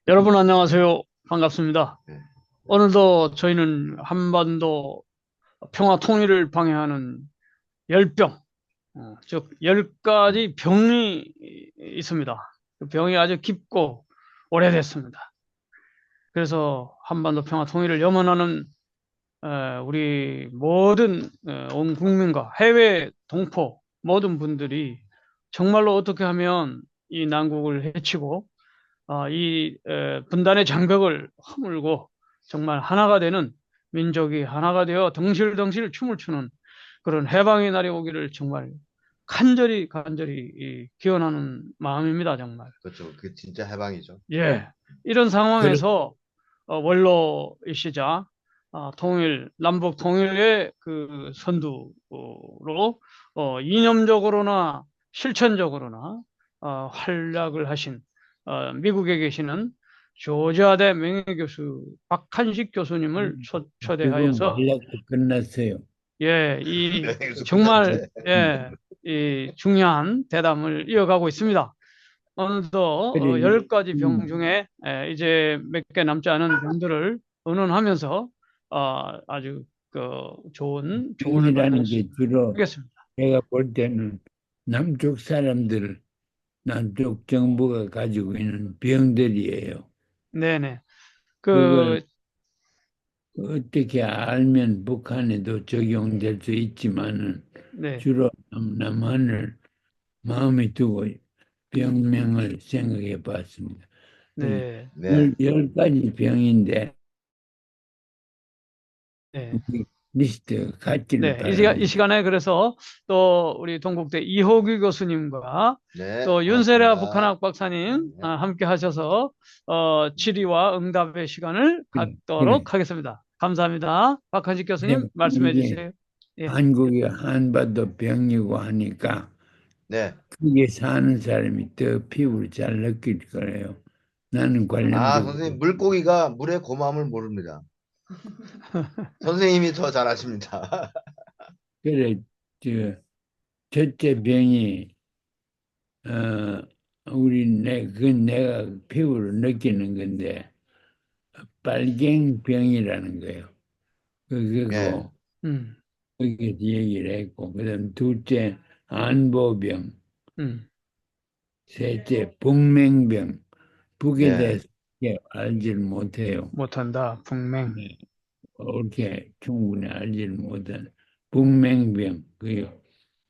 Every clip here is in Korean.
여러분 안녕하세요. 반갑습니다. 네. 오늘도 저희는 한반도 평화 통일을 방해하는 열병, 즉 10가지 병이 있습니다. 그 병이 아주 깊고 오래됐습니다. 그래서 한반도 평화 통일을 염원하는 우리 모든 온 국민과 해외 동포 모든 분들이 정말로 어떻게 하면 이 난국을 해치고 이 분단의 장벽을 허물고 정말 하나가 되는 민족이 하나가 되어 덩실덩실 춤을 추는 그런 해방의 날이 오기를 정말 간절히 기원하는 마음입니다, 정말. 그렇죠. 그게 진짜 해방이죠. 예. 이런 그래, 상황에서 원로이시자 남북 통일의 그 선두로 이념적으로나 실천적으로나 활약을 하신 미국에 계시는 조지아대 명예교수 박한식 교수님을 지금 초대하여서 연락도 끝났어요. 예, 이 그래서 정말 끝났네. 이 중요한 대담을 이어가고 있습니다. 오늘도 그래, 10가지 병 중에 이제 몇 개 남지 않은 병들을 의논하면서 아주 그 좋은 조언을 받을 병이라는 수 게 주로 있겠습니다. 내가 볼 때는 남쪽 사람들, 남쪽 정부가 가지고 있는 병들이에요. 네네. 그걸 그, 어떻게 알면 북한에도 적용될 수 있지만은 네, 주로 남한을 마음에 두고 병명을 생각해 봤습니다. 그 네, 네. 열 가지 병인데 네. 리스트 갖기를 네, 이 바랍니다. 시간에 그래서 또 우리 동국대 이호규 교수님과 네. 또 윤세라 반갑습니다. 북한학 박사님 네. 함께 하셔서 질의와 응답의 시간을 그래, 그래. 갖도록 하겠습니다. 감사합니다. 박한식 이제 교수님 말씀해 이게 주세요. 예. 한국이 한반도 병이고 하니까 네. 거기에 사는 사람이 더 피부를 잘 느낄 거예요. 나는 아, 관련적으로 선생님, 물고기가 물의 고마움을 모릅니다. 선생님이 더 잘하십니다. 그래 저 첫째 병이 어 우리 그건 내가 피부로 느끼는 건데 빨갱병이라는 거예요. 예. 그거 음, 그게 얘기를 했고 그다음 둘째 안보병, 음, 셋째 북맹병. 북에 네. 대해서 알지를 못해요. 못한다. 북맹. 네, 그렇게 충분히 알지를 못하는 북맹병 그요.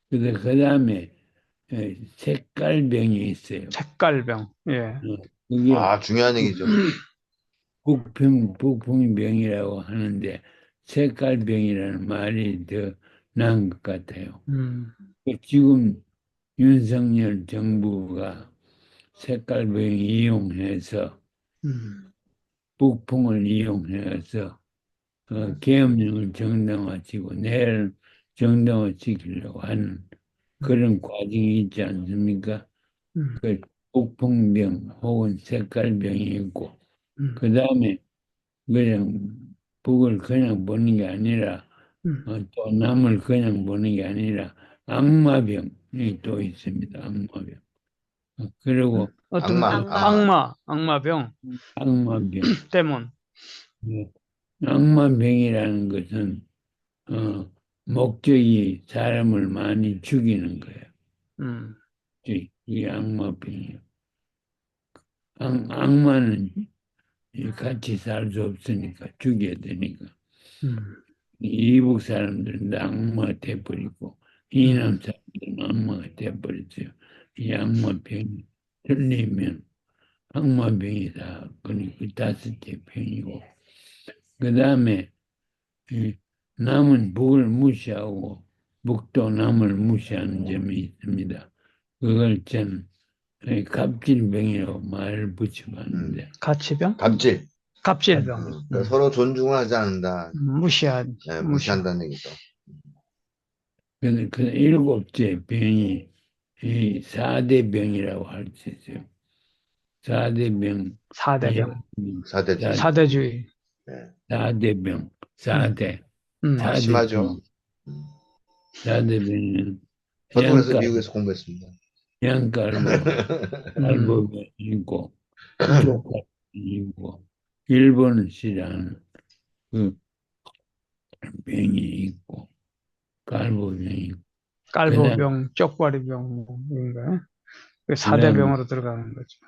그 다음에 색깔병이 있어요. 색깔병. 예. 그게 아, 중요한 얘기죠. 북풍병이라고 하는데 색깔병이라는 말이 더 나은 것 같아요. 음, 지금 윤석열 정부가 색깔병 이용해서 음, 북풍을 이용해서 계엄령을 정당화시키고 내를 정당화시키려고 하는 그런 과정이 있지 않습니까? 음, 그 북풍병 혹은 색깔병이 있고 음, 그 다음에 그냥 북을 그냥 보는 게 아니라 음. 또 남을 그냥 보는 게 아니라 악마병이 또 있습니다. 악마병. 그리고 어떤 악마, 악마. 악마병, 악마병. 데몬. 네. 악마병이라는 것은 목적이 사람을 많이 죽이는 거예요. 음, 이게 악마병이에요. 악마는 같이 살 수 없으니까 죽여야 되니까. 음, 이북 사람들은 다 악마가 돼버리고 음, 이남 사람들은 악마가 돼버렸어요. 이 악마병이 틀리면 악마병이다. 그러니까 그 다섯째 병이고 그 다음에 남은 북을 무시하고 북도 남을 무시하는 점이 있습니다. 그걸 저는 갑질병이라고 말을 붙여봤는데 가치병? 갑질. 갑질병. 그러니까 서로 존중을 하지 않는다. 무시. 무시한다는 얘기죠. 그 일곱째 병이 이 4대 병이라고 할 수 있어요. 4대 병, 사대병. 사대주의. 사대주의. 네. 4대 병, 음, 4대, 음, 4대 심하죠. 음. 4대 병은 저도 그래서 해안가, 미국에서 공부했습니다. 해안가로 음, 갈보병이 있고, 쪽갈보병이 있고, 일본을 싫어하는 그 병이 있고, 갈보병이 있고, 그 다음, 깔보병, 쪽발이병, 뭐, 이런가요? 그 그 다음, 4대병으로 들어가는 거죠.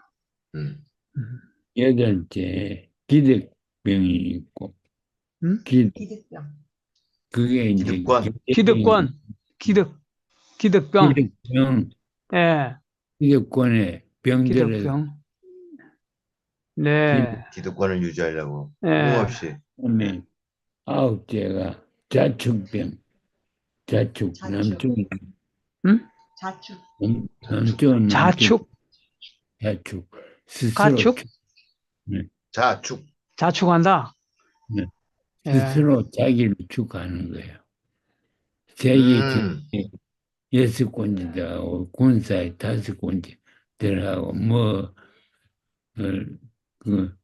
음. 음, 여덟째, 기득병이 있고, 음? 기, 기득병. 그게 이제 기득권. 경제병이, 기득권, 기득병, 기득병, 예, 기득권의 병들에서 기득병, 네, 기득권을 유지하려고 예, 끊임없이. 기득권의 아홉째가 자축병, 자축, 자축. 음? 자축. 자축. 남쪽, 자축, 자축, 스스로 가축, 축, 네, 자축. 자축한다. 네. 예, 스스로 자기를 축하하는 거예요. 세계 음. 경제 6군데 들어가고, 군사에 5군데 들어가고, 어, 그,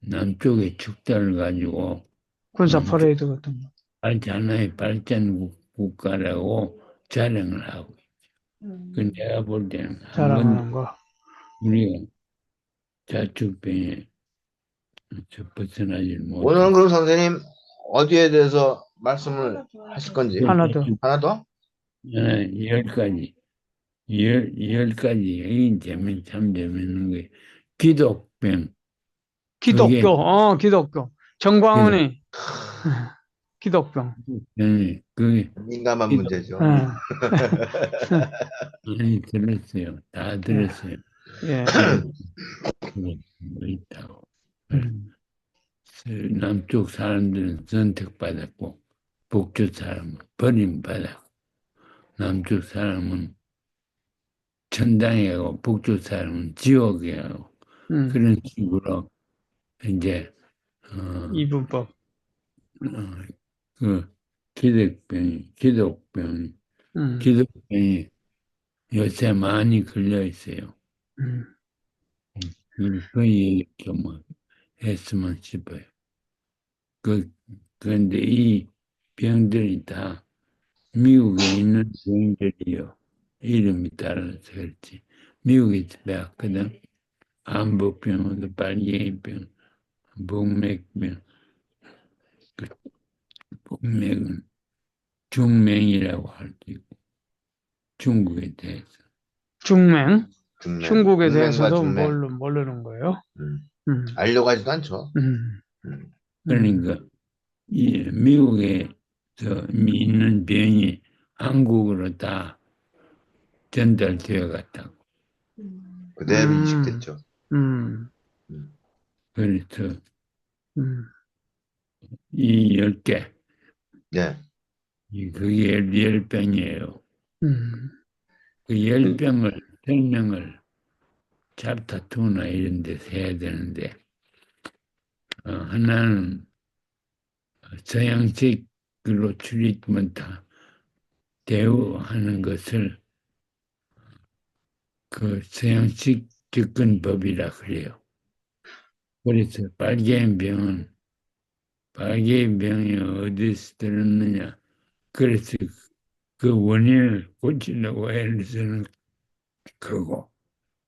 남쪽의 축단을 가지고, 군사 남쪽 퍼레이드 같은 거. 하나의 발전 국가라고 자랑을 하고, 그 음. 내가 볼 때는 한 번도 자랑하는 거. 우리가 자축병에 벗어나질 오늘은 못했어. 그럼 선생님 어디에 대해서 말씀을 하실 건지 하나 더. 하나 더? 열 가지, 열 가지, 이 참 재밌는 게, 기독병, 그게, 기독교, 기독교. 정광훈이, 기독병. 그게, 민감한 기독, 문제죠. 예, 많이 들었어요. 다 들었어요. 예, 기독, 뭐 있다고. 음, 남쪽 사람들은 선택받았고, 북쪽 사람은 버림받았고, 남쪽 사람은 천당에 가고, 북쪽 사람은 지옥에 가고, 음, 그런 식으로 이제 어, 이분법. 그 기독병이 음, 기독병이 요새 많이 걸려 있어요. 음, 그 얘기 좀 했으면 싶어요. 그런데 이 병들이 다 미국에 있는 병들이요. 이름이 따라서 그렇지. 미국에서 배웠거든. 암부병, 빨갱이병, 복맥병, 그 복맥은 중맹이라고 할 수 있고, 중국에 대해서. 중맹. 중맹. 중국에 중맹과 대해서도 중맹. 모르는 거예요. 음. 음, 알려고 하지도 않죠. 음, 음. 그러니까 이 미국에 있는 병이 한국으로 다 전달되어 갔다고. 그대로 음, 인식됐죠. 음, 음. 그래서 음, 이 10개, 네. 그게 열병이에요. 음. 그 열병을, 설명을 챕터 2나 이런 데서 해야 되는데, 하나는 서양식으로 트리트먼트 대우하는 것을 그 서양식 접근법이라 그래요. 그래서 빨개인병이 어디서 들었느냐. 그래서 그 원인을 고치려고 애를 쓰는 거고,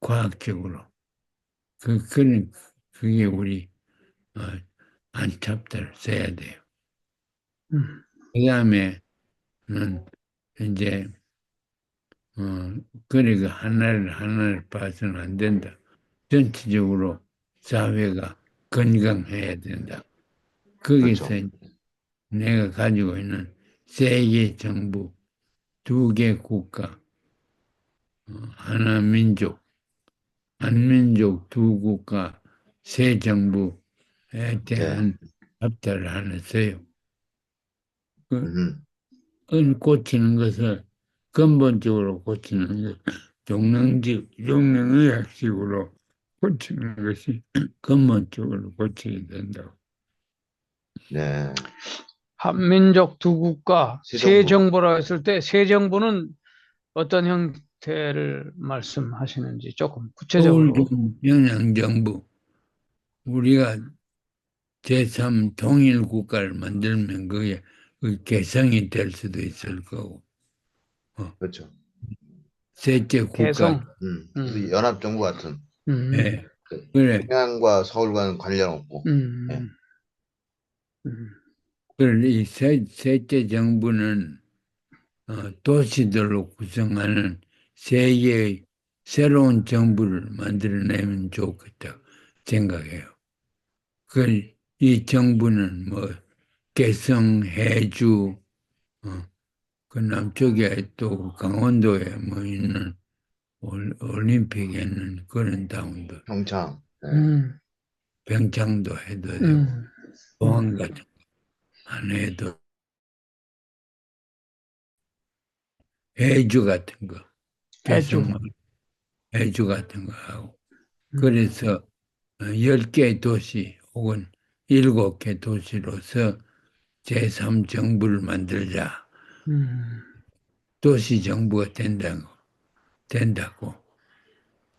과학적으로. 그게 우리, 어, 안찹들을 써야 돼요. 음. 그 다음에는 이제, 그래, 하나를 봐서는 안 된다. 전체적으로 사회가 건강해야 된다. 그렇죠. 거기서 내가 가지고 있는 세계 정부, 2개 국가, 하나 민족, 한민족 2국가, 새 정부에 네. 대한 합의를 하나 써요. 그, 음. 고치는 것을 근본적으로 고치는 것, 종량의학식으로 고치는 것이 근본적으로 고치게 된다고. 네. 한민족 두 국가 새 새 정부. 정부라 했을 때 새 정부는 어떤 형태를 말씀하시는지 조금 구체적으로. 서울평양정부, 우리가 제3 통일국가를 만들면 그게 그 개성이 될 수도 있을 거고, 그렇죠. 셋째 국가, 개성. 그래서 음, 연합정부 같은 음, 예, 그래, 평양과 서울과는 관련 없고. 예. 음, 음, 그래, 셋째 정부는 도시들로 구성하는 세계의 새로운 정부를 만들어내면 좋겠다 생각해요. 이 정부는 뭐 개성, 해주, 어, 그 남쪽에 또 강원도에 뭐 있는 올림픽에 있는 그런 다운도 평창. 예. 음, 병창도 해도 되고 음, 포항 같은 거 안 해도 해주 같은 거 해주. 개성 해주 같은 거 하고 음, 그래서 10개 도시 혹은 7개 도시로서 제3정부를 만들자. 음, 도시정부가 된다고.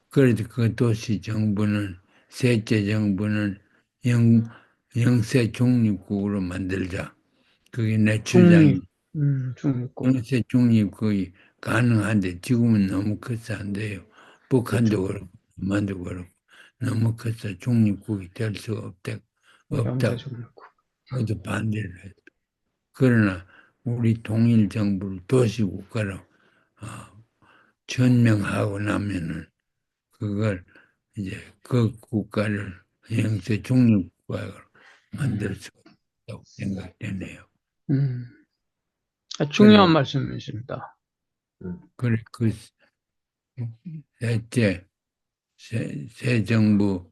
그래도 그 도시정부는, 셋째 정부는 영, 영세 중립국으로 만들자. 그게 내 주장이. 중립. 중립국. 영세 중립국이 가능한데 지금은 너무 커서 안 돼요. 북한도 그렇죠. 그렇고, 남한도 그렇고. 너무 커서 중립국이 될 수가 영세 없다고. 중립국. 모두 반대를 해요. 그러나 우리 통일 정부를 도시국가로 전명하고 나면은 그걸 이제 그 국가를 영세 중립국가로 만들 수 있다고 생각되네요. 음, 중요한 그래, 말씀이십니다. 음. 그래, 그 셋째, 새 정부,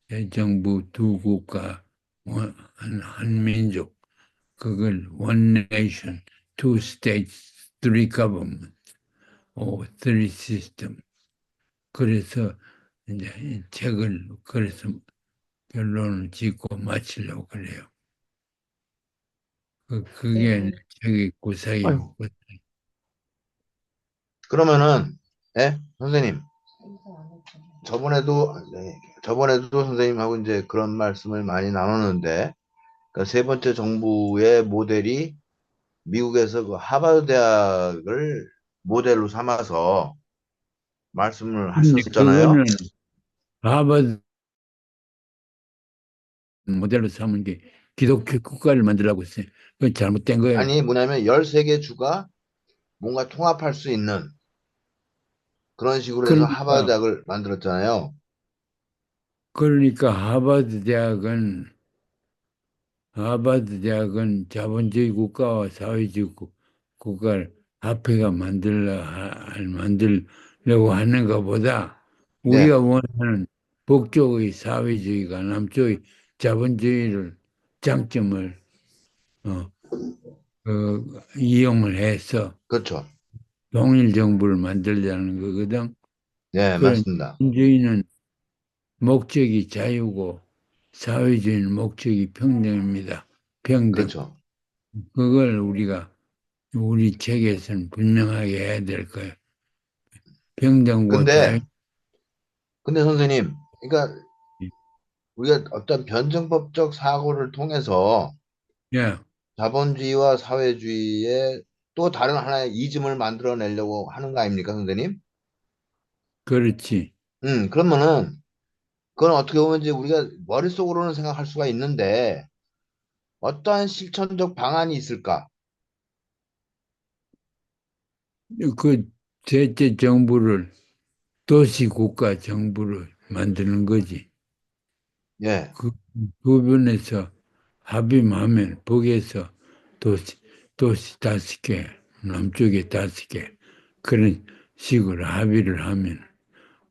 새 정부 두 국가, 한 민족, 그걸 one nation, two states, three government, or three system. 그래서 이제 이 책을 그래서 결론을 짓고 마치려고 그래요. 그게 책의 아유, 구석이고 그러면은, 예? 선생님, 저번에도 선생님하고 이제 그런 말씀을 많이 나눴는데, 그러니까 세 번째 정부의 모델이 미국에서 그 하버드 대학을 모델로 삼아서 말씀을 근데 하셨잖아요. 그거는 하버드 모델로 삼은 게 기독교 국가를 만들라고 했어요. 그건 잘못된 거예요. 아니, 뭐냐면 13개 주가 뭔가 통합할 수 있는 그런 식으로 해서 하버드 그러니까 대학을 만들었잖아요. 하버드 대학은 자본주의 국가와 사회주의 국가를 합해가 만들려고 하는 것보다 네, 우리가 원하는 북쪽의 사회주의가 남쪽의 자본주의를 장점을 어, 이용을 해서 그렇죠. 동일 정부를 만들자는 거거든. 네, 그런 맞습니다. 민주주의는 목적이 자유고 사회주의는 목적이 평등입니다. 평등. 그렇죠. 그걸 우리 책에서는 분명하게 해야 될 거예요. 평등과 자유. 근데, 선생님, 그러니까 우리가 어떤 변증법적 사고를 통해서 야, 자본주의와 사회주의의 또 다른 하나의 이즘을 만들어내려고 하는 거 아닙니까, 선생님? 그렇지. 그러면은, 그건 어떻게 보면 이제 우리가 머릿속으로는 생각할 수가 있는데, 어떠한 실천적 방안이 있을까? 그 셋째 정부를 도시국가 정부를 만드는 거지. 예, 그 부분에서 합의하면 북에서 도시, 도시 5개, 남쪽에 5개 그런 식으로 합의를 하면 음,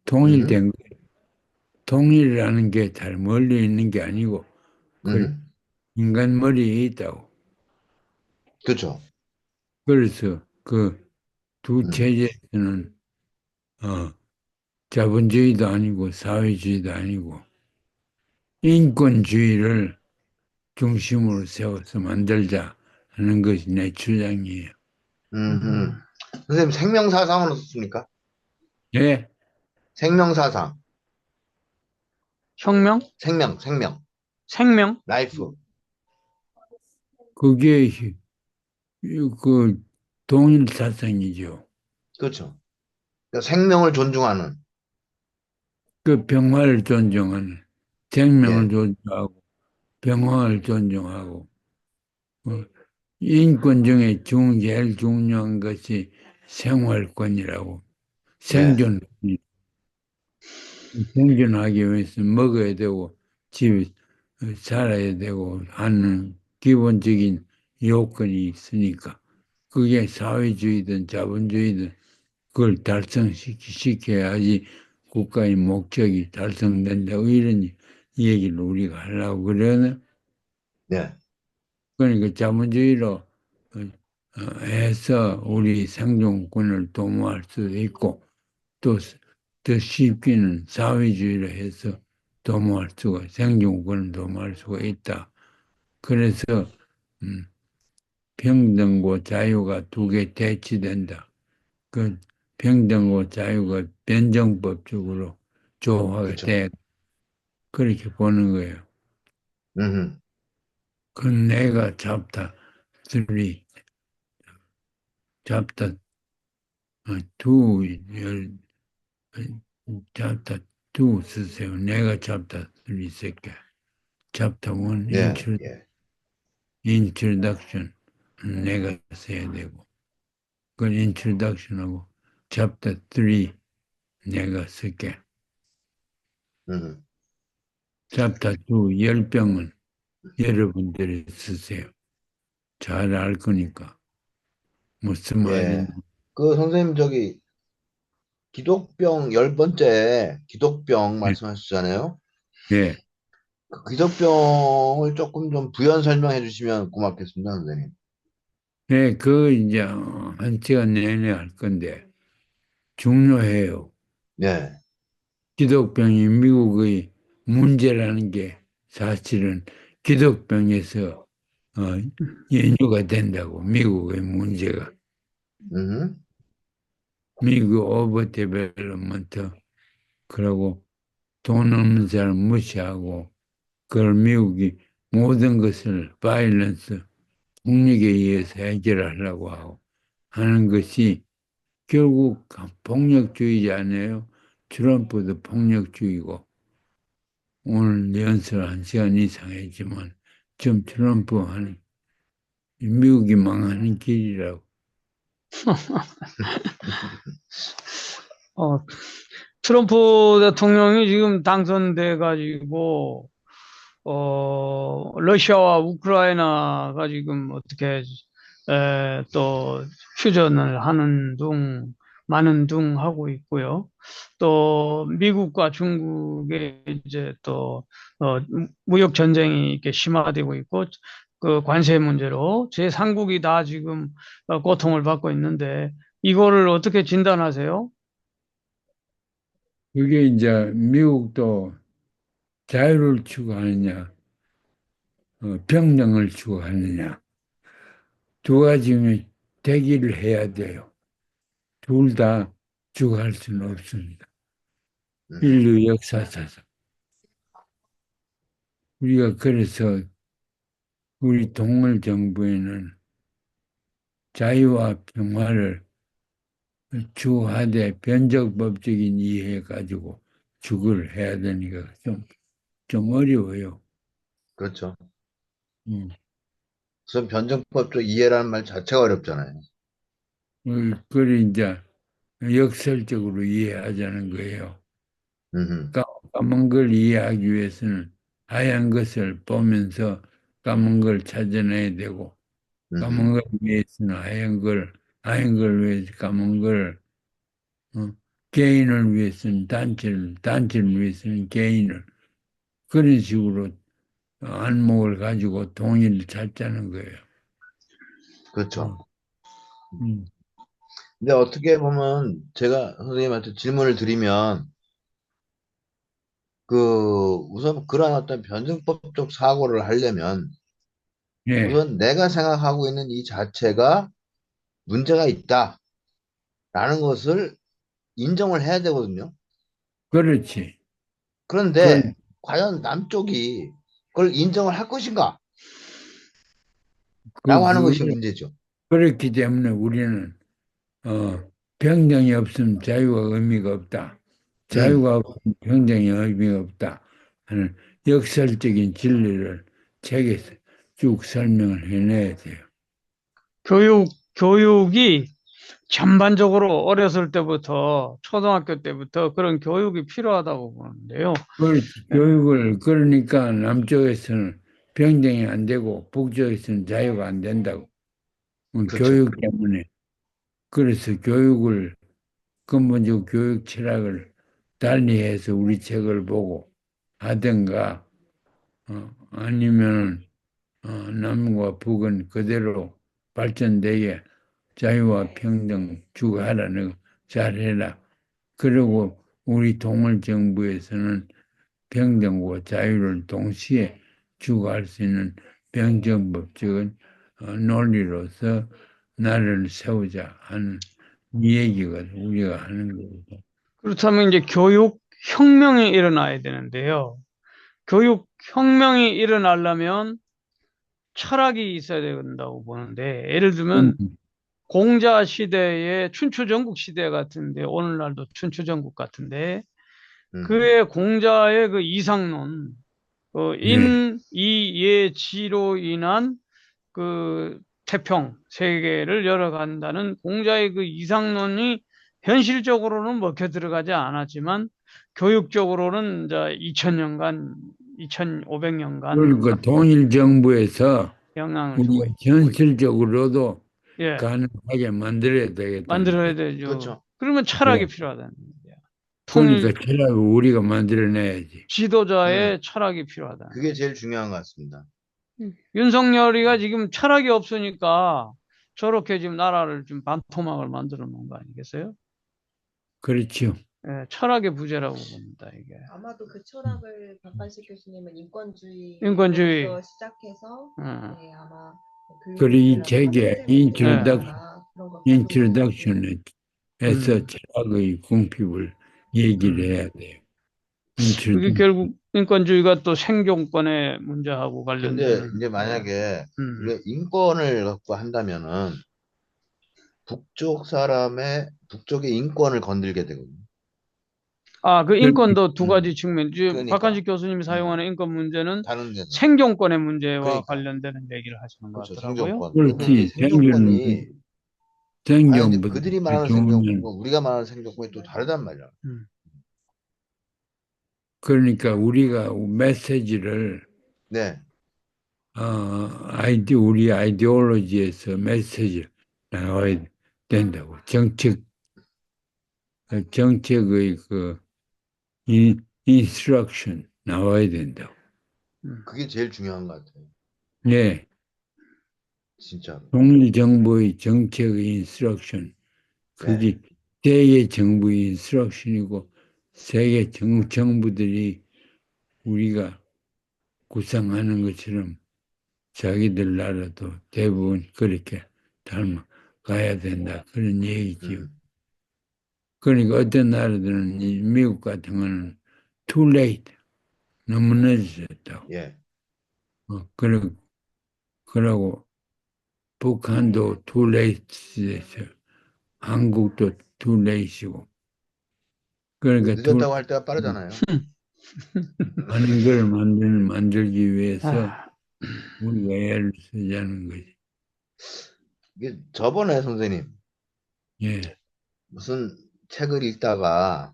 통일된 통일이라는 게 잘 멀리 있는 게 아니고 그 음, 인간 머리에 있다고. 그렇죠. 그래서 그 두 음, 체제에서는 어, 자본주의도 아니고 사회주의도 아니고 인권주의를 중심으로 세워서 만들자 하는 것이 내 주장이에요. 음. 음, 선생님, 생명사상은 어떻습니까? 예? 생명사상, 혁명? 생명, 생명? 라이프. 그게 그 동일 사상이죠. 그렇죠. 그러니까 생명을 존중하는. 그 병화를 존중하는, 생명을 예, 존중하고, 병화를 존중하고, 어, 인권 중에 제일 중요한 것이 생활권이라고. 네, 생존, 생존하기 위해서 먹어야 되고, 집 살아야 되고 하는 기본적인 요건이 있으니까, 그게 사회주의든 자본주의든 그걸 달성시켜야지 국가의 목적이 달성된다. 이런 얘기를 우리가 하려고 그러나, 네, 그러니까 자본주의로 해서 우리 생존권을 도모할 수도 있고, 또 더 쉽게는 사회주의로 해서 도모할 수가, 생존권을 도모할 수가 있다. 그래서 음, 평등과 자유가 두 개 대치된다. 그 평등과 자유가 변정법적으로 조화가 그렇죠. 돼. 그렇게 보는 거예요. 음, 그 내가 잡다, 쓰리, 잡다, 두, 잡다, 두 쓰세요. 내가 잡다, 쓰리 새끼. 잡다 원, 예, 예. 인트로덕션 내가 써야 되고, 그건 인트로덕션하고 잡다, 쓰리 내가 쓸게. 음, 잡다, 두, 열병은 여러분들이 쓰세요. 잘 알 거니까. 무슨 예. 말인지. 그 선생님 저기 기독병 열 번째 기독병 네. 말씀하셨잖아요. 네. 그 기독병을 조금 좀 부연 설명해 주시면 고맙겠습니다, 선생님. 네, 그 이제 한 시간 내내 할 건데 중요해요. 네, 기독병이 미국의 문제라는 게 사실은 기독병에서 어, 연유가 된다고 미국의 문제가 음, 미국 오버 데벨롭먼트 그러고 돈 없는 사람 무시하고 그걸 미국이 모든 것을 바이런스 폭력에 의해서 해결하려고 하고 하는 것이 결국 폭력주의자 아니에요. 트럼프도 폭력주의고 오늘 연설 한 시간 이상 했지만 좀 트럼프 하는 미국이 망하는 길이라고. 어, 트럼프 대통령이 지금 당선돼 가지고 러시아와 우크라이나가 지금 어떻게 또 휴전을 하는 둥 마는 둥 하고 있고요. 또 미국과 중국의 이제 또 무역 전쟁이 이렇게 심화되고 있고 그 관세 문제로 제3국이 다 지금 고통을 받고 있는데 이거를 어떻게 진단하세요? 그게 이제 미국도 자유를 추구하느냐, 평등을 추구하느냐, 두 가지 중에 대기를 해야 돼요. 둘 다 추구할 수는 없습니다. 음, 인류 역사상. 우리가 그래서 우리 동물 정부에는 자유와 평화를 추구하되 변적법적인 이해 가지고 추구를 해야 되니까 좀 어려워요. 그렇죠. 음. 우선 변증법적 이해라는 말 자체가 어렵잖아요. 그걸 이제 역설적으로 이해하자는 거예요. 음, 까만 걸 이해하기 위해서는 하얀 것을 보면서 까만 걸 찾아내야 되고, 까만 음, 걸 위해서는 하얀 걸 위해서 까만 걸, 어, 개인을 위해서는 단체를 위해서는 개인을, 그런 식으로 안목을 가지고 동의를 찾자는 거예요. 그렇죠. 음, 음, 근데 어떻게 보면 제가 선생님한테 질문을 드리면 우선 그런 어떤 변증법적 사고를 하려면 예, 우선 내가 생각하고 있는 이 자체가 문제가 있다라는 것을 인정을 해야 되거든요. 그렇지. 그, 그런데 과연 남쪽이 그걸 인정을 할 것인가? 하는 것이 문제죠. 그렇기 때문에 우리는 평등이 없으면 자유가 의미가 없다. 자유가 없으면 평등이 의미가 없다 하는 역설적인 진리를 책에서 쭉 설명을 해내야 돼요. 교육이 전반적으로 어렸을 때부터, 초등학교 때부터 그런 교육이 필요하다고 보는데요. 그렇지. 교육을, 그러니까 남쪽에서는 평등이 안 되고 북쪽에서는 자유가 안 된다고. 그렇죠. 교육 때문에. 그래서 교육을, 근본적 교육 철학을 달리해서 우리 책을 보고 하든가, 아니면 남과 북은 그대로 발전되게 자유와 평등 추구하라는, 잘해라. 그리고 우리 동물 정부에서는 평등과 자유를 동시에 추구할 수 있는 평등법적인 논리로서 나라를 세우자 하는 이 얘기가 우리가 하는 거거든. 그렇다면 이제 교육 혁명이 일어나야 되는데요. 교육 혁명이 일어나려면 철학이 있어야 된다고 보는데, 예를 들면 공자 시대의 춘추전국 시대 같은데, 오늘날도 춘추전국 같은데, 그의 공자의 그 이상론, 네. 인이예지로 인한 그 태평 세계를 열어간다는 공자의 그 이상론이 현실적으로는 먹혀 들어가지 않았지만 교육적으로는 이제 2000년간, 2500년간 그러니까 통일 정부에서 영향을 주고 우리가 있고, 현실적으로도 예, 가능하게 만들어야 되겠다는 만들어야 거예요. 되죠. 그렇죠. 그러면 철학이 예. 필요하다는 거예요. 그러니까 통일 철학을 우리가 만들어내야지. 지도자의 철학이 필요하다. 그게 제일 중요한 것 같습니다. 윤석열이가 지금 철학이 없으니까 저렇게 지금 나라를 좀 반토막을 만들어 놓은 거 아니겠어요? 그렇죠. 예, 철학의 부재라고 봅니다, 이게. 아마도 그 철학을 박관식 교수님은 인권주의로부터 인권주의. 시작해서 어, 네, 아마 그리고 이 교육이라든가 책에 학생들에게 필요하다 그런 걸 가지고 있는 것 같아요. 인트로덕션에서 철학의 궁핍을 얘기를 해야 돼요. 그게 인트로덕션. 결국 인권주의가 또 생존권의 문제하고 근데 관련되는. 이제 만약에 음. 우리가 인권을 갖고 한다면은 북쪽의 인권을 건들게 되거든요. 아, 그 인권도 두 음. 가지 측면. 지금 그러니까. 박한식 교수님이 사용하는 인권 문제는 다른 데는. 생존권의 문제와 그러니까. 관련되는 얘기를 하시는 것 그렇죠. 같더라고요. 생존권. 근데 그렇지. 이제 생존권이 아니 근데 생존보다 그들이 말하는 좋으면, 생존권과 우리가 말하는 생존권이 또 다르단 말이야. 그러니까 우리가 메시지를, 네. 우리 아이디올로지에서 메시지를 나와야 된다고. 정책의 그 인스트럭션 나와야 된다고. 그게 제일 중요한 것 같아요. 네. 진짜. 통일정부의 정책의 인스트럭션. 그게 세계 정부의 인스트럭션이고, 세계 정부들이 우리가 구상하는 것처럼 자기들 나라도 대부분 그렇게 닮아가야 된다. 그런 얘기지요. 그러니까 어떤 나라들은 미국 같은 거는 too late. 너무 늦어졌다고. 예. 그러고 북한도 too late. 한국도 too late이고. 그러니까 늦었다고 할 때가 빠르잖아요. 하는 걸 만들기 위해서 아, 우리가 애를 쓰자는 거지. 이게 저번에 선생님 예. 무슨 책을 읽다가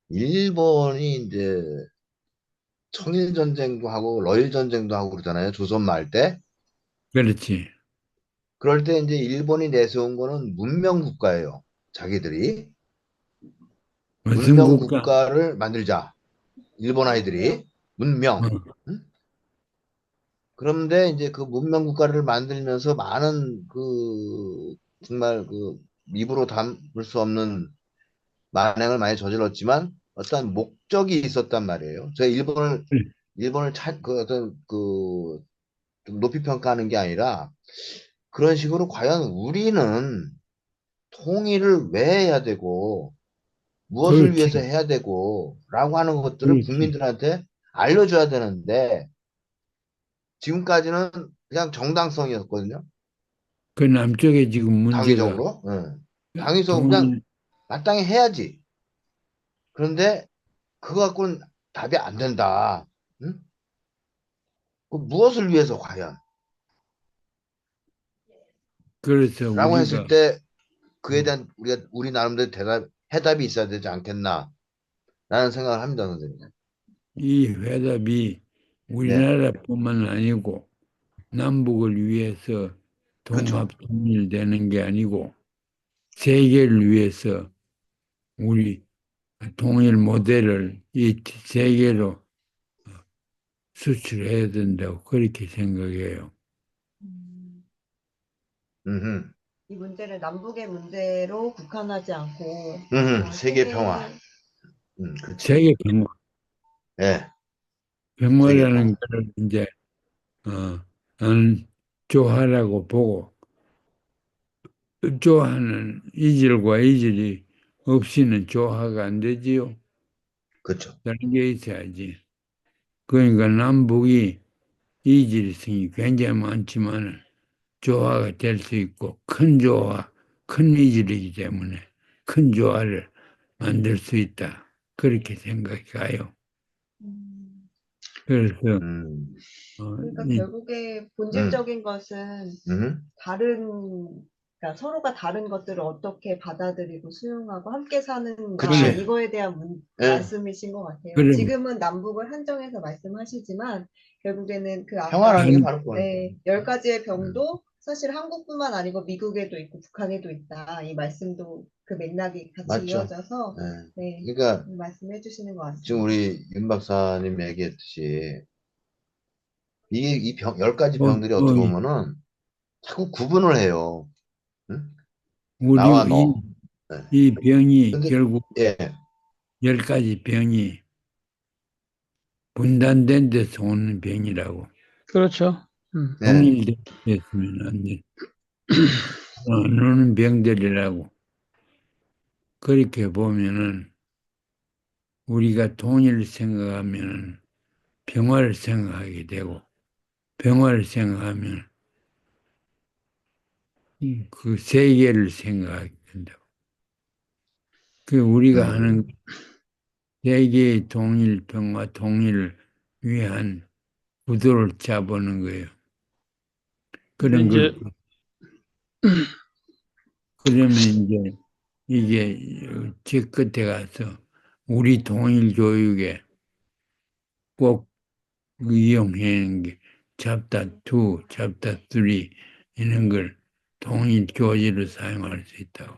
일본이 이제 청일 전쟁도 하고 러일 전쟁도 하고 그러잖아요. 조선 말 때. 그렇지. 그럴 때 이제 일본이 내세운 거는 문명 국가예요. 자기들이 무슨 문명 국가? 국가를 만들자. 일본 아이들이 문명. 응? 그런데 이제 그 문명 국가를 만들면서 많은 그 정말 그 입으로 담을 수 없는 만행을 많이 저질렀지만 어떤 목적이 있었단 말이에요. 제가 일본을 그 어떤 그 좀 높이 평가하는 게 아니라 그런 식으로 과연 우리는 통일을 왜 해야 되고 무엇을 위해서 그렇지. 해야 되고 라고 하는 것들을 그렇지. 국민들한테 알려줘야 되는데 지금까지는 그냥 정당성이었거든요. 그 남쪽에 지금 문제가 당위적으로. 예. 당위적으로 그냥 동일 마땅히 해야지. 그런데 그거 갖고는 답이 안 된다. 응? 그 무엇을 위해서 과연? 그래서 라고 했을 우리가 때 그에 음, 대한 우리 나름대로 해답이 있어야 되지 않겠나 라는 생각을 합니다, 선생님. 이 회답이 네, 우리나라뿐만 아니고 남북을 위해서 그렇죠. 통합 통일되는 게 아니고 세계를 위해서 우리 통일 모델을 이 세계로 수출해야 된다고 그렇게 생각해요. 음, 음흠, 이 문제를 남북의 문제로 국한하지 않고 세계 세계 평화. 그렇지. 세계 평화, 예, 세계 평화. 평화라는 것을 이제 나는 조화라고 보고 조화는 이질과 이질이 없이는 조화가 안 되지요. 그렇죠. 다른 게 있어야지. 그러니까 남북이 이질성이 굉장히 많지만 조화가 될 수 있고 큰 조화, 큰 이질이기 때문에 큰 조화를 만들 수 있다. 그렇게 생각해요. 음, 그래서 음, 그러니까 이, 결국에 음, 본질적인 것은 음, 그러니까 서로가 다른 것들을 어떻게 받아들이고 수용하고 함께 사는 그래, 그치. 이거에 대한 예, 말씀이신 것 같아요. 그래, 지금은 남북을 한정해서 말씀하시지만 결국에는 그 평화라는 게 아까 단, 바로 그거니까. 네, 10가지의 음, 병도 사실 한국뿐만 아니고 미국에도 있고 북한에도 있다. 이 말씀도 그 맥락이 같이 맞죠. 이어져서 예. 네, 그러니까 말씀해 주시는 것 지금 같습니다. 우리 윤 박사님 얘기했듯이 이게 열 가지 뭐, 병들이 어떻게 보면은 자꾸 구분을 해요. 응? 우리 나와 너. 예. 이 병이 근데 결국 예, 10가지 병이 분단된 데서 오는 병이라고. 그렇죠. 네. 통일됐으면 안 돼. 안 오는 병들이라고. 그렇게 보면은 우리가 통일을 생각하면 평화를 생각하게 되고 평화를 생각하면 그 세계를 생각하게 된다고. 그 우리가 하는 음, 세계의 통일, 평화, 통일을 위한 구도를 짜보는 거예요. 근데 그런 걸 이제 그러면 이제 이게 제 끝에 가서 우리 통일 교육에 꼭 이용하는 게 챕터 2, 챕터 3 이런 걸 통일 교재로 사용할 수 있다고.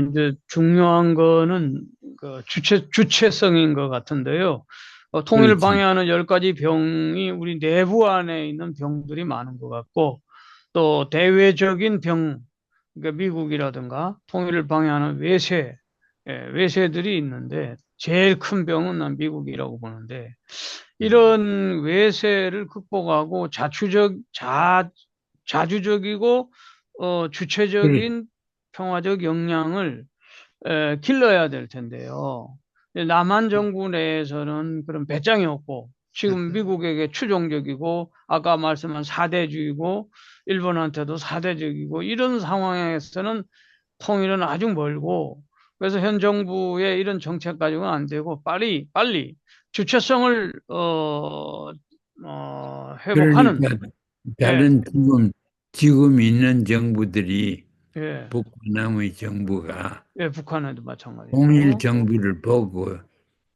이제 중요한 거는 그 주체성인 것 같은데요. 통일을 그렇지. 방해하는 10가지 병이 우리 내부 안에 있는 병들이 많은 것 같고, 또 대외적인 병, 그러니까 미국이라든가 통일을 방해하는 외세들이 있는데, 제일 큰 병은 난 미국이라고 보는데, 음, 이런 외세를 극복하고 자주적이고 그래. 주체적인 평화적 역량을 길러야 될 텐데요. 남한 정부 내에서는 그런 배짱이 없고 지금 미국에게 추종적이고 아까 말씀한 사대주의고 일본한테도 사대적이고 이런 상황에서는 통일은 아주 멀고 그래서 현 정부의 이런 정책 가지고는 안 되고 빨리 주체성을 회복하는 그러니까 예, 다른 지금 있는 정부들이 예, 북남의 정부가 예, 북한에도 통일 마찬가지고 정부를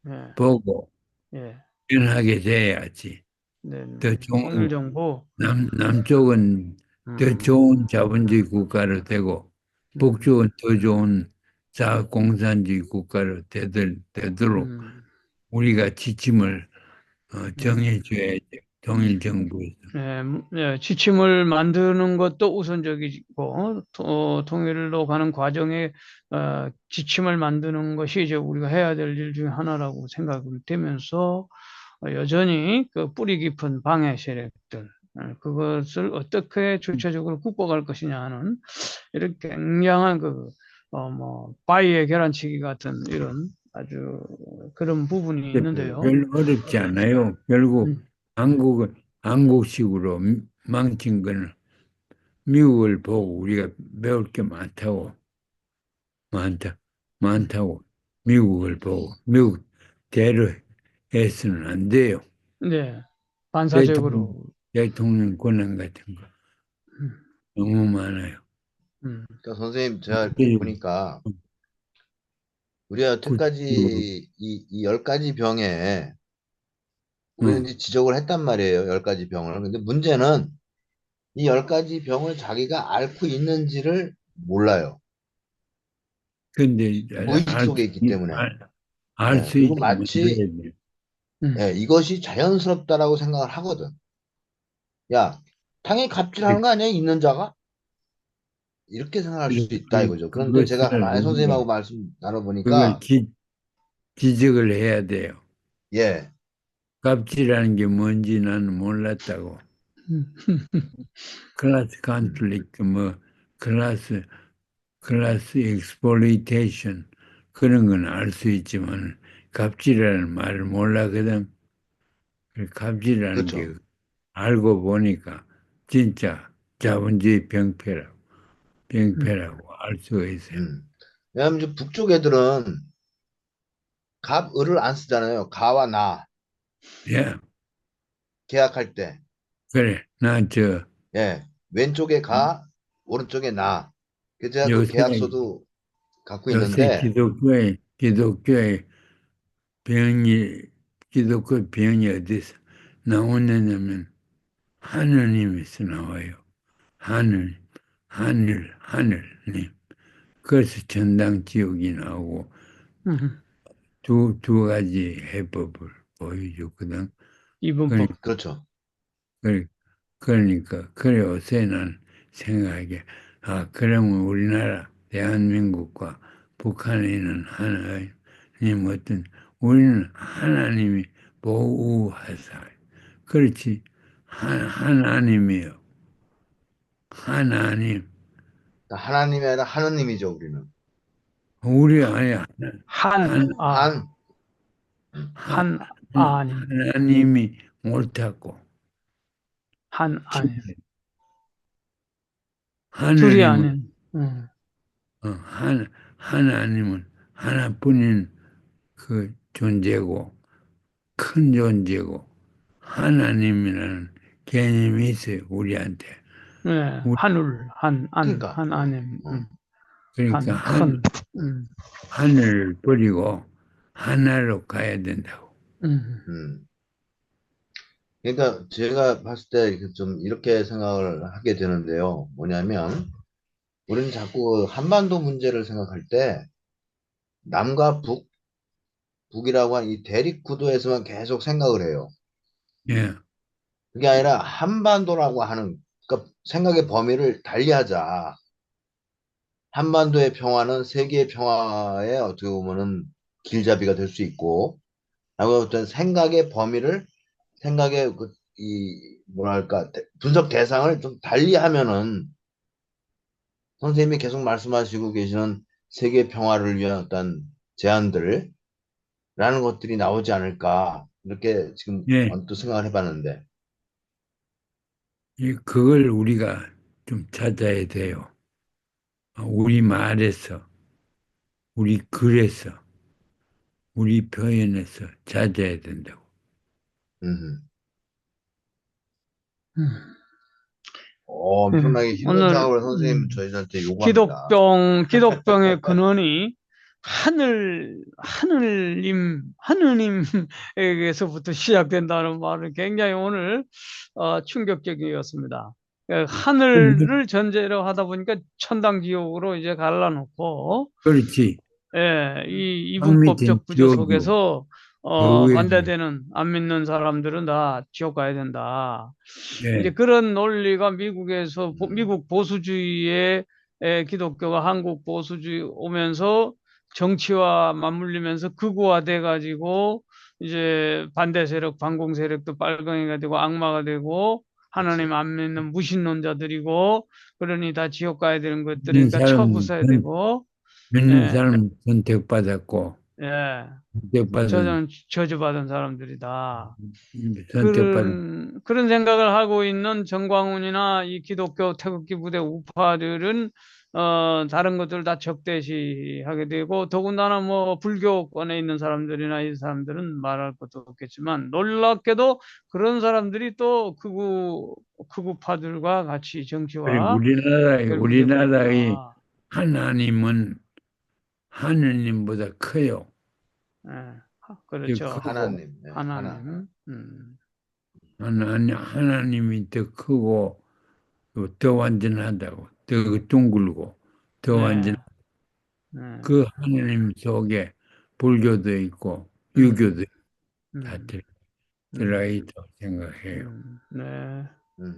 예, 보고 예, 변하게 돼야지. 네, 더 통일 좋은 정부 남쪽은 더 음, 좋은 자본주의 국가로 되고 음, 북쪽은 더 좋은 자공산주의 국가로 되도록 음, 우리가 지침을 음. 정해줘야죠. 통일 정부에서. 예, 예, 지침을 만드는 것도 우선적이고, 통일로 가는 과정에, 지침을 만드는 것이 이제 우리가 해야 될 일 중에 하나라고 생각이 되면서, 여전히 그 뿌리 깊은 방해 세력들, 그것을 어떻게 주체적으로 극복할 것이냐 하는, 이렇게 굉장한 바위의 계란치기 같은 이런 아주 그런 부분이 있는데요. 별로 어렵지 않아요. 결국 음, 한국은 한국식으로 망친 거는 미국을 보고 우리가 배울 게 많다고 미국을 보고 미국대로 해서는 안 돼요. 네. 대통령, 반사적으로. 대통령 권한 같은 거 음, 너무 많아요. 그러니까 선생님, 제가 이렇게 구체적으로, 보니까 우리가 구체적으로, 여태까지 이 10가지 병에 우리는 어. 이제 지적을 했단 말이에요. 10가지 병을. 근데 문제는 이 10가지 병을 자기가 앓고 있는지를 몰라요. 근데 무의식 속에 있기 때문에. 알 예, 수 그리고 있게 만들어야 마치 돼. 음, 이것이 자연스럽다라고 생각을 하거든. 야, 당연히 갑질하는 그, 거 아니야? 있는 자가? 이렇게 생각할 수 있다 이거죠. 그런데 제가 그것을 가만히 선생님하고 우리가 말씀 그걸 나눠보니까 지적을 해야 돼요. 예, 갑질하는 게 뭔지 나는 몰랐다고. 음, 클래스 음, 컨플릭트, 뭐, 클래스, 클래스 익스플로이테이션, 그런 건 알 수 있지만, 갑질이라는 말을 몰라거든. 그 갑질이라는 게 그렇죠. 알고 보니까 진짜 자본주의 음, 병폐라고 알 수가 있어요. 왜냐하면 이제 북쪽 애들은 갑, 을을 안 쓰잖아요. 가와 나 예, 계약할 때, 그래. 나 예, 왼쪽에 가, 오른쪽에 나. 그래서 제가 그 요새, 계약서도 갖고 요새 있는데, 기독교의 병이, 기독교 병이 어디서 나오느냐면 하느님에서 나와요. 하늘, 하늘님. 그래서 천당 지옥이 나오고 음. 두 가지 해법을 보여줬거든. 이분법. 그러니까, 그렇죠. 그래 요새 난 생각하게, 그러면 우리나라, 대한민국과 북한에 있는 하나님 우리는 하나님이 보호하사. 그렇지. 하나님이요. 하나님. 그러니까 하나님이 아니라 하느님이죠, 우리는. 우리 아야 한, 한, 아, 한, 하, 한, 아님. 하나님이 옳다고. 한, 아님. 둘이 하느님은, 아닌. 하나님은 하나뿐인 그 존재고, 큰 존재고, 하나님이라는 개념이 있어요, 우리한테. 네. 우리- 그러니까, 한, 아님. 그러니까 한, 큰. 하늘을 버리고 하나로 가야 된다고. 음, 음. 그러니까 제가 봤을 때 좀 이렇게 생각을 하게 되는데요. 뭐냐면, 우리는 자꾸 한반도 문제를 생각할 때 남과 북이라고 하는 이 대립 구도에서만 계속 생각을 해요. 예, 그게 아니라 한반도라고 하는, 그러니까 생각의 범위를 달리하자. 한반도의 평화는 세계의 평화에 어떻게 보면은 길잡이가 될 수 있고, 라고 어떤 생각의 범위를, 생각의 뭐랄까, 분석 대상을 좀 달리하면은 선생님이 계속 말씀하시고 계시는 세계 평화를 위한 어떤 제안들, 라는 것들이 나오지 않을까. 이렇게 지금 예. 언뜻 생각을 해봤는데. 그걸 우리가 좀 찾아야 돼요. 우리 말에서, 우리 글에서, 우리 표현에서 찾아야 된다고. 음. 음. 엄청나게 힘든 오늘, 작업을 선생님 저희한테 요구합니다. 기독병의 근원이 하느님에게서부터 시작된다는 말은 굉장히 오늘 충격적이었습니다. 하늘을 전제로 하다 보니까 천당 지옥으로 이제 갈라놓고, 그렇지. 이 땅 밑엔 이분법적 구조 지옥이고, 속에서 저 위에는, 반대되는 안 믿는 사람들은 다 지옥 가야 된다. 이제 예, 그런 논리가 미국에서 음. 미국 보수주의의 기독교가 한국 보수주의 오면서 정치와 맞물리면서 극우화돼 가지고 이제 반대 세력, 반공 세력도 빨갱이가 되고 악마가 되고 하나님 그렇지. 안 믿는 무신론자들이고 그러니 다 지옥 가야 되는 믿는 것들이니까 사람, 처부숴야 되고 믿는 예, 사람 선택받았고, 예, 선택받은, 저주받은 사람들이다. 선택받은, 그런 생각을 하고 있는 정광훈이나 이 기독교 태극기 부대 우파들은 다른 것들 다 적대시하게 되고, 더군다나 뭐 불교권에 있는 사람들이나 이 사람들은 말할 것도 없겠지만, 놀랍게도 그런 사람들이 또 극우파들과 같이 정치와 결부돼 우리나라의 버렸다. 하나님은 하느님보다 커요. 예, 더 그렇죠. 크고, 하나님, 네, 하나. 하나님. 하나님이 더 크고, 더 완전하다고, 더 둥글고, 더 완전, 네, 네, 그 하나님 속에 불교도 있고, 음, 유교도 다 음, 들어가 음, 있다고 생각해요. 네,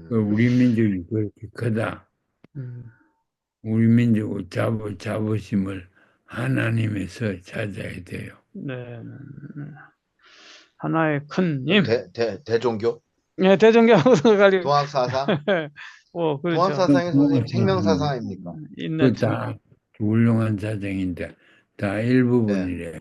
우리 민족이 그렇게 크다. 음, 우리 민족의 자부심을 하나님에서 찾아야 돼요. 네, 네. 하나의 큰 그럼 님. 대종교? 예, 대종교하고 가리, 동학사상? 그렇죠. 동학사상이 선생님 생명사상 아닙니까? 있는 책. 그다 훌륭한 사정인데 다 네. 일부분이래.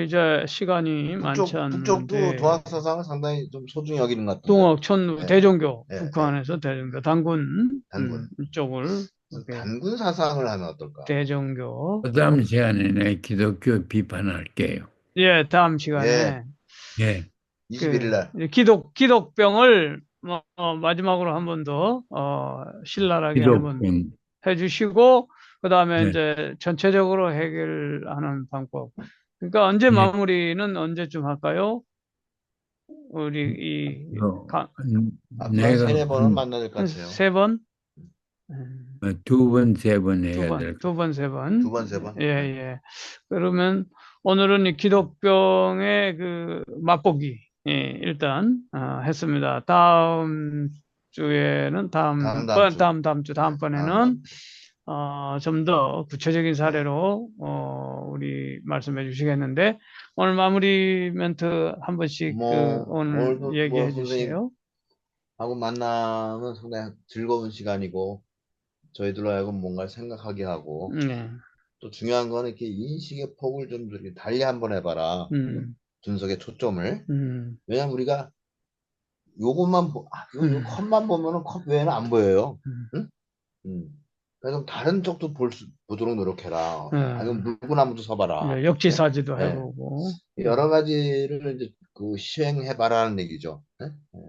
이제 시간이 많지 북쪽도 않는데, 동학사상을 상당히 좀 소중히 여기는 것 같은데. 동학, 천루, 네, 대종교, 네, 네. 북한에서 대종교, 단군, 단군. 이쪽을, 이렇게 단군 사상을 하면 어떨까? 대종교. 그 다음 시간에 내 기독교 비판할게요. 예, 다음 예, 시간에, 21일 날. 기독병을, 마지막으로 한 번 더, 신랄하게 한번 기독교 해주시고, 그 다음에 네. 이제 전체적으로 해결하는 방법. 그러니까 언제 네. 마무리는 언제쯤 할까요? 우리 어, 앞으로 한 내가 세네 번은 만나야 될 것 같아요. 세 번? 두 번, 세 번 해야 될 것 두 번, 세 번? 두 번, 세 번. 예, 예. 그러면 오늘은 이 기독병의 그 맛보기, 일단, 했습니다. 다음 주에는, 다음 주. 다음 주, 네, 다음번에는, 좀 더 구체적인 사례로, 우리 말씀해 주시겠는데, 오늘 마무리 멘트 한 번씩, 오늘 오늘도 얘기해 선생님하고 주세요. 만나면 상당히 즐거운 시간이고, 저희들로 하여금 뭔가를 생각하게 하고, 네. 또 중요한 거는 이렇게 인식의 폭을 좀 이렇게 달리 한번 해봐라. 음, 분석의 초점을. 음, 왜냐면 우리가 요것만, 요 음, 컷만 보면은 컷 외에는 안 보여요. 음, 응? 그래서 다른 쪽도 보도록 노력해라. 아니면 음. 물구나무도 서봐라. 예? 역지사지도 예. 해보고. 여러 가지를 이제 그 시행해봐라는 얘기죠. 예? 예.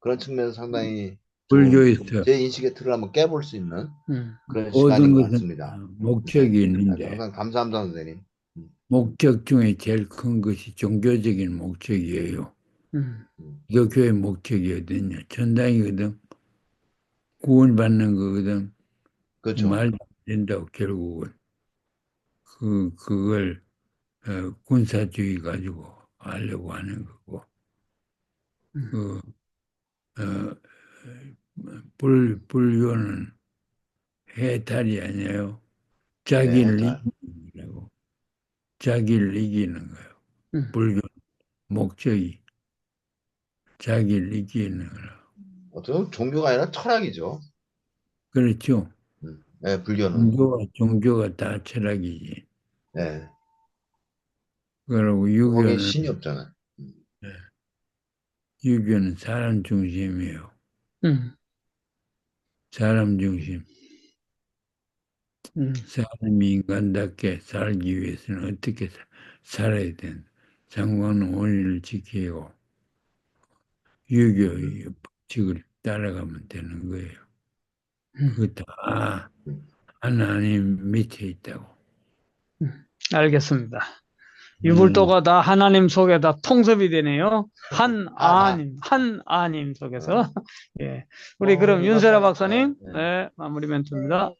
그런 측면에서 상당히 좋은 불교에서 제 인식의 틀을 한번 깨볼 수 있는 음, 그런 모든 시간인 것 것은 같습니다. 네. 목적이 그래서 있는데 항상 감사합니다, 선생님. 목적 중에 제일 큰 것이 종교적인 목적이에요. 음, 기독교의 목적이 어딨냐? 전당이거든. 구원받는 거거든. 그렇죠. 말도 안 된다고 결국은. 그걸 군사주의 가지고 하려고 하는 거고. 음. 그, 어, 불교는 해탈이 아니에요. 네, 자기를 해탈. 이기는 거라고. 자기를 이기는 거예요. 음. 불교 목적이 자기를 이기는 거라고. 어떻게 보면 종교가 아니라 철학이죠. 그렇죠. 네, 불교는. 종교가 다 철학이지. 네. 그리고 거기에 신이 없잖아요. 유교는 사람 중심이에요. 음. 사람 중심. 음. 사람이 인간답게 살기 위해서는 어떻게 살아야 된다. 상관은 원리를 지키고 유교의 법칙을 따라가면 되는 거예요. 그거 다 하나님 밑에 있다고. 알겠습니다. 음, 유불도가 다 하나님 속에다 통섭이 되네요. 다. 한아님 속에서. 예. 우리 그럼 오늘 윤세라 말씀, 박사님, 네. 네, 마무리 멘트입니다. 네,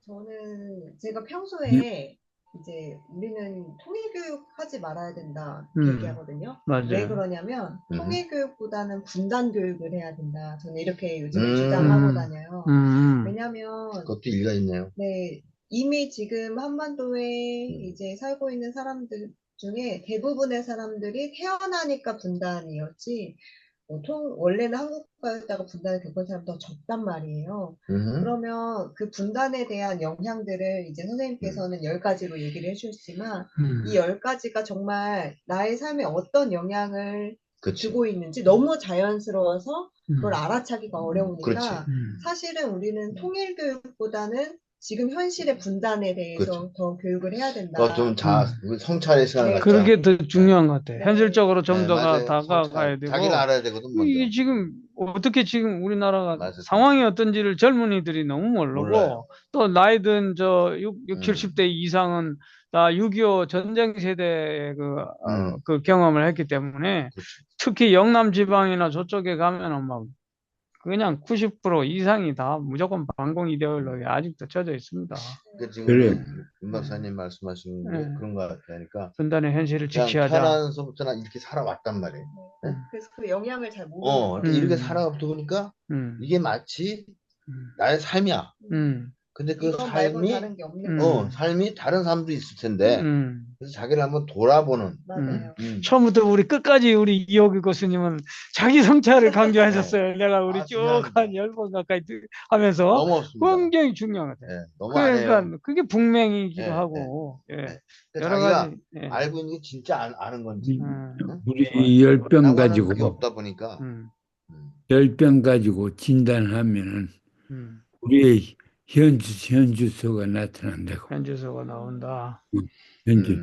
저는 제가 네. 평소에 이제 우리는 통일교육 하지 말아야 된다 이렇게 음, 얘기하거든요. 왜 맞아요. 그러냐면 음, 통일교육보다는 분단교육을 해야 된다. 저는 이렇게 요즘에 주장하고 음, 음, 다녀요. 음, 왜냐면 그것도 일리가 있네요. 네, 이미 지금 한반도에 음, 이제 살고 있는 사람들 중에 대부분의 사람들이 태어나니까 분단이었지 원래는 한국 국가였다가 분단이 됐던 사람 더 적단 말이에요. 그러면 그 분단에 대한 영향들을 이제 선생님께서는 10가지로 얘기를 해주셨지만 이 10가지가 정말 나의 삶에 어떤 영향을 그치. 주고 있는지 너무 자연스러워서 그걸 음. 알아차기가 그렇지. 어려우니까 사실은 우리는 통일교육보다는 지금 현실의 분단에 대해서 더 교육을 해야 된다. 좀 성찰의 시간을 네. 갖자. 그러게 더 중요한 것 같아. 네. 현실적으로 좀 네, 더 맞아요. 다가가야 되고. 자기가 알아야 되거든, 먼저. 이게 지금 어떻게 지금 우리나라가 맞아요. 상황이 어떤지를 젊은이들이 너무 모르고 몰라요. 또 나이든 저 60, 70대 음. 이상은 다 6.25 전쟁 세대의 그 경험을 했기 때문에 그치. 특히 영남 지방이나 저쪽에 가면은 막 그냥 90% 이상이 다 무조건 반공 이데올로기에 아직도 젖어 있습니다. 그 지금 그래. 윤 박사님 말씀하시는 게 네. 그런 것 같으니까 분단의 현실을 그냥 직시하자. 태어나서부터나 이렇게 살아왔단 말이에요. 네? 그래서 그 영향을 잘 모르는 이렇게, 이렇게 음. 살아보다 보니까 음. 이게 마치 음. 나의 삶이야. 음. 근데 그 이건 말고 삶이 다른 게 없는 삶이 다른 사람도 있을 텐데 그래서 자기를 한번 돌아보는 맞아요. 처음부터 우리 끝까지 우리 이호규 교수님은 자기 성찰을 강조하셨어요. 내가 우리 쭉 중요합니다. 한 10번 가까이 하면서 너무 없습니다. 굉장히 중요한 것 같아요. 네, 너무 안 해요. 그러니까 그게 북맹이기도 네, 하고 예. 네. 여러 자기가 가지 예. 알고 있는 게 진짜 아는 건지 우리 열병 라고 하는 가지고 그게 없다 보니까 열병 가지고 진단하면은 우리의 현주소가 나타난다고. 현주소가 나온다. 현주.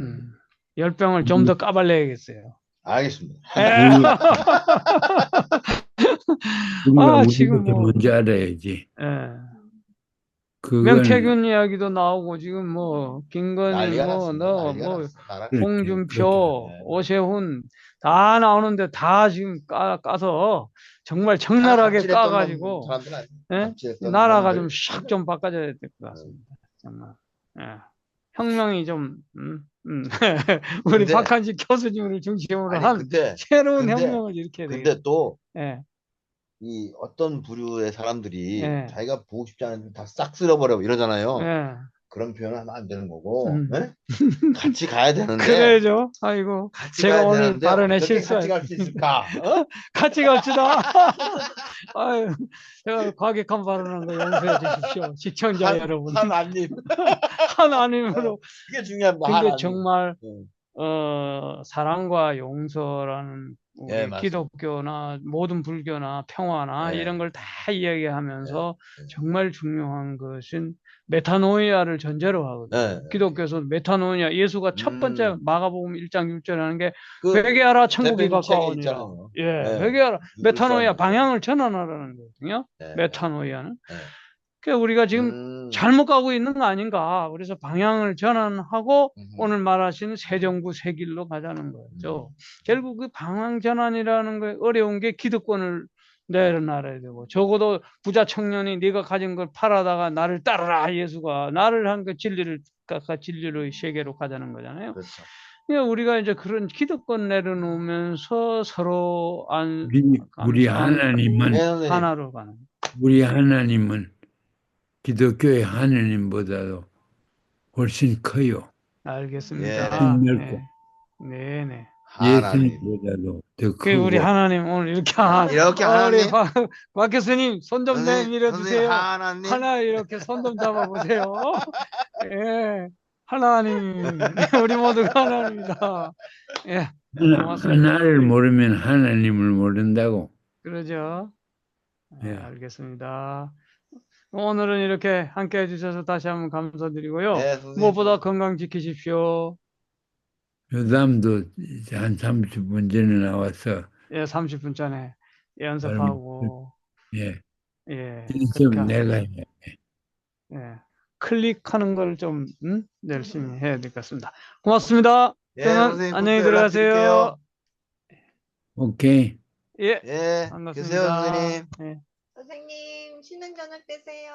열병을 좀 더 까발려야겠어요. 알겠습니다. 우리가 지금 우리부터 뭐 먼저 알아야지. 예. 그건 명태균 이야기도 나오고 지금 뭐 김건희 난리가 났습니다. 너 난리가 뭐 났어. 나라 홍준표, 네. 오세훈 다 나오는데 다 지금 까서 정말 적나라하게 갑질했던 까가지고 사람들 아니에요. 예? 갑질했던 나라가 놈들. 좀 샥 좀 바꿔줘야 될 것 같습니다. 정말 예. 혁명이 좀 우리 근데- 박한식 교수님을 중심으로 아니, 한 근데 새로운 근데- 혁명을 일으켜야 돼요. 근데 또 예. 이 어떤 부류의 사람들이 예. 자기가 보고 싶지 않은데 다 싹 쓸어버려 이러잖아요. 예. 그런 표현을 하면 안 되는 거고 음. 같이 가야 되는데 그래야죠. 아이고 같이 제가 가야 오늘 되는데 발언에 어떻게 실수. 같이 갈 수 있을까? 같이 갑시다. 아유, 제가 과격한 발언한 거 용서해 주십시오. 시청자 여러분. 하나님 하나님으로. 그게 중요합니다. 근데 하나님. 정말 네. 사랑과 용서라는 우리 예, 맞습니다. 기독교나 모든 불교나 평화나 네. 이런 걸 다 이야기하면서 네. 정말 중요한 것은 메타노이아를 전제로 하거든요. 네. 기독교에서 메타노이아, 예수가 첫 번째 마가복음 1장 6절에 하는 게 그 회개하라 천국이 대표님 책에 가까우니라. 있잖아요. 예, 네. 회개하라. 메타노이아 네. 방향을 전환하라는 거거든요. 네. 메타노이아는. 네. 그러니까 우리가 지금 잘못 가고 있는 거 아닌가. 그래서 방향을 전환하고 오늘 말하시는 새 정부 새 길로 가자는 거죠. 결국 그 방향 전환이라는 거에 어려운 게 기득권을 내려놔야 되고 적어도 부자 청년이 네가 가진 걸 팔아다가 나를 따르라 예수가 나를 한 그 진리를 깎아 진리의 세계로 가자는 거잖아요. 그렇죠. 그러니까 우리가 이제 그런 기득권 내려놓으면서 서로 우리 하나님은 네, 하나로 가는. 우리 하나님은 기독교의 하나님보다도 훨씬 커요. 알겠습니다. 예. 넓고 네네. 하나님. 예수님보다도 더 그 크고. 우리 하나님 오늘 이렇게 이렇게 우리 하나님. 박 교수님 손 좀 내밀어 주세요. 하나님. 하나 이렇게 손 좀 잡아 보세요. 예. 하나님. 우리 모두가 하나님이다. 예. 고맙습니다. 하나를 모르면 하나님을 모른다고. 그러죠. 예. 알겠습니다. 오늘은 이렇게 함께 해주셔서 다시 한번 감사드리고요. 네, 선생님. 무엇보다 건강 지키십시오. 요담도 한 30분 전에 나와서 예, 30분 전에 연습하고. 예. 예. 연습 그렇게 내가 해. 예. 클릭하는 걸 좀 열심히 해야 될 것 같습니다. 고맙습니다. 예, 저는 선생님, 안녕히 또 들어가세요. 연락드릴게요. 오케이. 예. 예, 반갑습니다. 계세요, 선생님. 예. 선생님 쉬는 저녁 되세요.